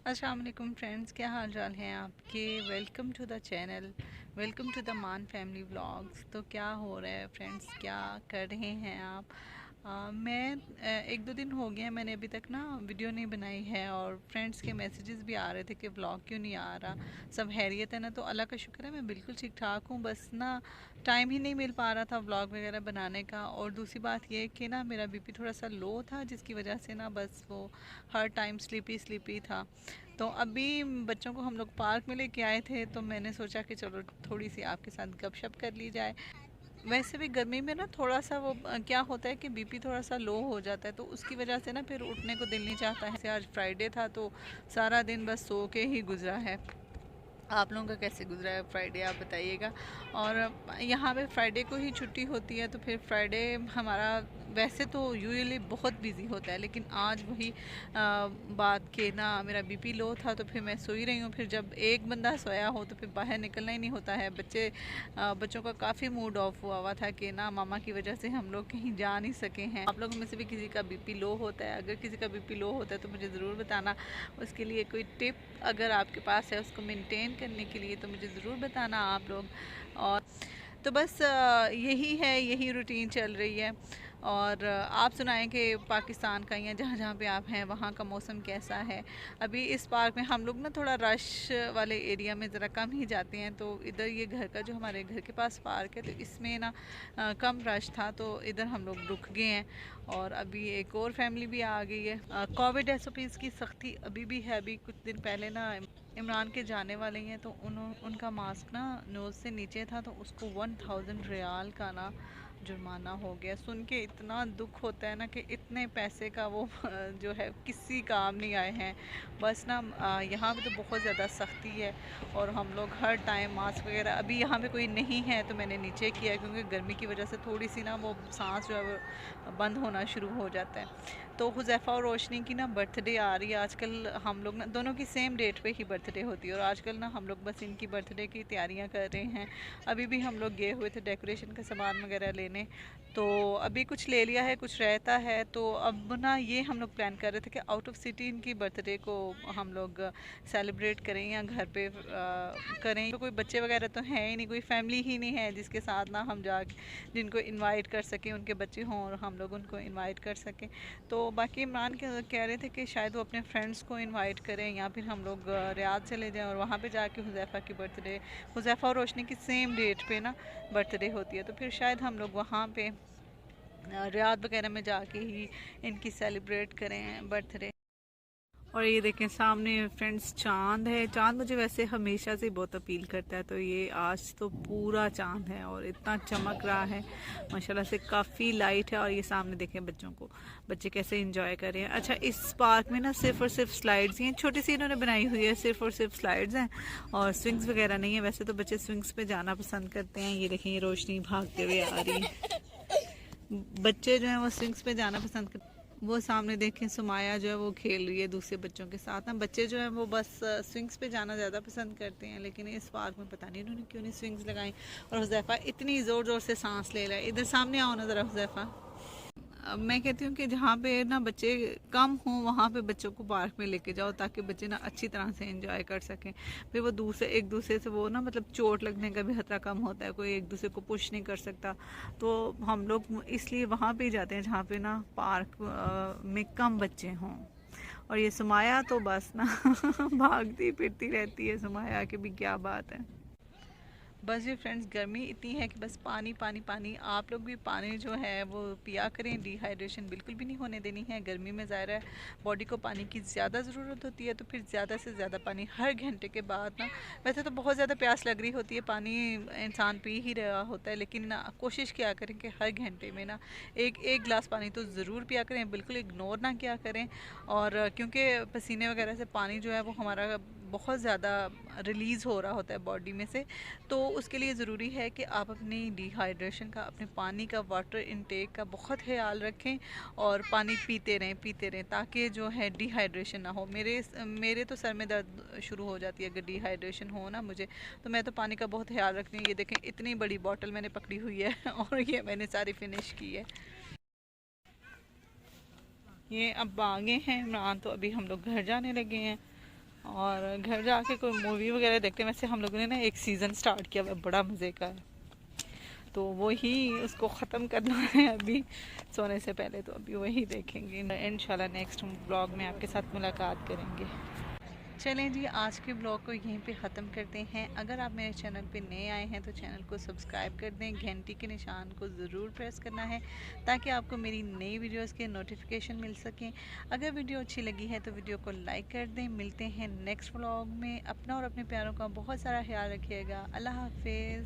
अस्सलाम वालेकुम फ्रेंड्स, क्या हाल चाल हैं आपके। Welcome to the channel, welcome to the Maan family vlogs. तो क्या हो रहा है फ्रेंड्स, क्या कर रहे हैं आप। मैं एक दो दिन हो गया, मैंने अभी तक ना वीडियो नहीं बनाई है और फ्रेंड्स के मैसेजेस भी आ रहे थे कि व्लॉग क्यों नहीं आ रहा। सब हैरियत है ना। तो अल्लाह का शुक्र है, मैं बिल्कुल ठीक ठाक हूँ। बस ना टाइम ही नहीं मिल पा रहा था व्लॉग वगैरह बनाने का। और दूसरी बात ये कि ना मेरा बीपी थोड़ा सा लो था, जिसकी वजह से ना बस वो हर टाइम स्लीपी स्लीपी था। तो अभी बच्चों को हम लोग पार्क में लेके आए थे, तो मैंने सोचा कि चलो थोड़ी सी आपके साथ गपशप कर ली जाए। वैसे भी गर्मी में ना थोड़ा सा वो क्या होता है कि बीपी थोड़ा सा लो हो जाता है, तो उसकी वजह से ना फिर उठने को दिल नहीं चाहता है। आज फ्राइडे था तो सारा दिन बस सो के ही गुजरा है। आप लोगों का कैसे गुजरा है फ्राइडे, आप बताइएगा। और यहाँ पे फ्राइडे को ही छुट्टी होती है, तो फिर फ्राइडे हमारा वैसे तो यूजुअली बहुत बिजी होता है, लेकिन आज वही बात के ना मेरा बीपी लो था, तो फिर मैं सोई रही हूँ। फिर जब एक बंदा सोया हो तो फिर बाहर निकलना ही नहीं होता है। बच्चों का काफ़ी मूड ऑफ हुआ हुआ था कि ना मामा की वजह से हम लोग कहीं जा नहीं सके हैं। आप लोगों में से भी किसी का बीपी लो होता है, अगर किसी का बीपी लो होता है तो मुझे ज़रूर बताना। उसके लिए कोई टिप अगर आपके पास है उसको मेंटेन करने के लिए, तो मुझे ज़रूर बताना आप लोग। और तो बस यही है, यही रूटीन चल रही है। और आप सुनाएं कि पाकिस्तान का या जहाँ जहाँ पे आप हैं वहाँ का मौसम कैसा है। अभी इस पार्क में हम लोग ना थोड़ा रश वाले एरिया में ज़रा कम ही जाते हैं, तो इधर ये घर का जो हमारे घर के पास पार्क है, तो इसमें ना कम रश था, तो इधर हम लोग रुक गए हैं। और अभी एक और फैमिली भी आ गई है। कोविड एसओपीज़ की सख्ती अभी भी है। अभी कुछ दिन पहले ना इमरान के जाने वाले हैं, तो उनका मास्क ना नोज़ से नीचे था, तो उसको 1000 रियाल का ना जुर्माना हो गया। सुन के इतना दुख होता है ना कि इतने पैसे का वो जो है किसी काम नहीं आए हैं। बस ना यहाँ पे तो बहुत ज़्यादा सख्ती है और हम लोग हर टाइम मास्क वगैरह। अभी यहाँ पे कोई नहीं है तो मैंने नीचे किया है, क्योंकि गर्मी की वजह से थोड़ी सी ना वो सांस जो है वो बंद होना शुरू हो जाता है। तो हुज़ैफ़ा और रोशनी की ना बर्थडे आ रही है आजकल। हम लोग ना दोनों की सेम डेट पे ही बर्थडे होती है, और आजकल ना हम लोग बस इनकी बर्थडे की तैयारियां कर रहे हैं। अभी भी हम लोग गए हुए थे डेकोरेशन का सामान वगैरह लेने, तो अभी कुछ ले लिया है, कुछ रहता है। तो अब ना ये हम लोग प्लान कर रहे थे कि आउट ऑफ सिटी इनकी बर्थडे को हम लोग सेलिब्रेट करें या घर पे करें। तो कोई बच्चे वगैरह तो हैं ही नहीं, कोई फैमिली ही नहीं है जिसके साथ ना हम जा जिनको इनवाइट कर सकें, उनके बच्चे हों और हम लोग उनको इनवाइट कर सकें। तो बाकी इमरान कह रहे थे कि शायद वो अपने फ्रेंड्स को इनवाइट करें, या फिर हम लोग रियाद चले जाएं और वहाँ पे जाके हुज़ैफ़ा की बर्थडे, हुज़ैफ़ा और रोशनी की सेम डेट पे ना बर्थडे होती है, तो फिर शायद हम लोग वहाँ पे रियाद वगैरह में जाके ही इनकी सेलिब्रेट करें बर्थडे। और ये देखें सामने फ्रेंड्स चांद है। चांद मुझे वैसे हमेशा से बहुत अपील करता है, तो ये आज तो पूरा चांद है और इतना चमक रहा है माशाल्लाह से, काफ़ी लाइट है। और ये सामने देखें बच्चों को, बच्चे कैसे एंजॉय कर रहे हैं। अच्छा, इस पार्क में ना सिर्फ और सिर्फ स्लाइड्स ही हैं, छोटी सी इन्होंने बनाई हुई है, सिर्फ और सिर्फ स्लाइड्स हैं और स्विंग्स वगैरह नहीं है। वैसे तो बच्चे स्विंग्स पे जाना पसंद करते हैं। ये देखें, ये रोशनी भागते हुए आ रही है। बच्चे जो हैं वो स्विंग्स पे जाना पसंद करते हैं। वो सामने देखें सुमाया जो है वो खेल रही है दूसरे बच्चों के साथ ना। बच्चे जो हैं वो बस स्विंग्स पे जाना ज़्यादा पसंद करते हैं, लेकिन इस पार्क में पता नहीं इन्होंने क्यों नहीं स्विंग्स लगाई। और हुज़ैफ़ा इतनी ज़ोर ज़ोर से सांस ले रहा है। इधर सामने आओ ना ज़रा हुज़ैफ़ा। मैं कहती हूँ कि जहाँ पे ना बच्चे कम हों वहाँ पे बच्चों को पार्क में लेके जाओ, ताकि बच्चे ना अच्छी तरह से एंजॉय कर सकें। फिर वो एक दूसरे से वो ना मतलब चोट लगने का भी खतरा कम होता है, कोई एक दूसरे को पुश नहीं कर सकता। तो हम लोग इसलिए वहाँ पे ही जाते हैं जहाँ पे ना पार्क में कम बच्चे हों। और ये सुमाया तो बस ना भागती फिरती रहती है सुमाया की भी, क्या बात है। बस ये फ्रेंड्स, गर्मी इतनी है कि बस पानी पानी पानी। आप लोग भी पानी जो है वो पिया करें, डिहाइड्रेशन बिल्कुल भी नहीं होने देनी है। गर्मी में ज़ाहिर है बॉडी को पानी की ज़्यादा ज़रूरत होती है, तो फिर ज़्यादा से ज़्यादा पानी हर घंटे के बाद ना। वैसे तो बहुत ज़्यादा प्यास लग रही होती है, पानी इंसान पी ही रहा होता है, लेकिन ना कोशिश किया करें कि हर घंटे में ना एक एक गिलास पानी तो ज़रूर पिया करें, बिल्कुल इग्नोर ना किया करें। और क्योंकि पसीने वगैरह से पानी जो है वो हमारा बहुत ज़्यादा रिलीज़ हो रहा होता है बॉडी में से, तो उसके लिए ज़रूरी है कि आप अपनी डिहाइड्रेशन का, अपने पानी का, वाटर इनटेक का बहुत ख्याल रखें और पानी पीते रहें ताकि जो है डिहाइड्रेशन ना हो। मेरे तो सर में दर्द शुरू हो जाती है अगर डिहाइड्रेशन हो ना मुझे, तो मैं तो पानी का बहुत ख्याल रखती हूँ। ये देखें इतनी बड़ी बॉटल मैंने पकड़ी हुई है और ये मैंने सारी फिनिश की है। ये अब आगे हैं इमरान, तो अभी हम लोग घर जाने लगे हैं। और घर जाके कोई मूवी वगैरह देखते हैं। वैसे हम लोगों ने ना एक सीज़न स्टार्ट किया हुआ है, बड़ा मज़े का है, तो वही उसको ख़त्म करना है अभी सोने से पहले, तो अभी वही देखेंगे। इंशाल्लाह नेक्स्ट ब्लॉग में आपके साथ मुलाकात करेंगे। चलें जी, आज के ब्लॉग को यहीं पे ख़त्म करते हैं। अगर आप मेरे चैनल पे नए आए हैं तो चैनल को सब्सक्राइब कर दें, घंटी के निशान को ज़रूर प्रेस करना है ताकि आपको मेरी नई वीडियोस के नोटिफिकेशन मिल सकें। अगर वीडियो अच्छी लगी है तो वीडियो को लाइक कर दें। मिलते हैं नेक्स्ट ब्लॉग में। अपना और अपने प्यारों का बहुत सारा ख्याल रखिएगा। अल्लाह हाफिज़।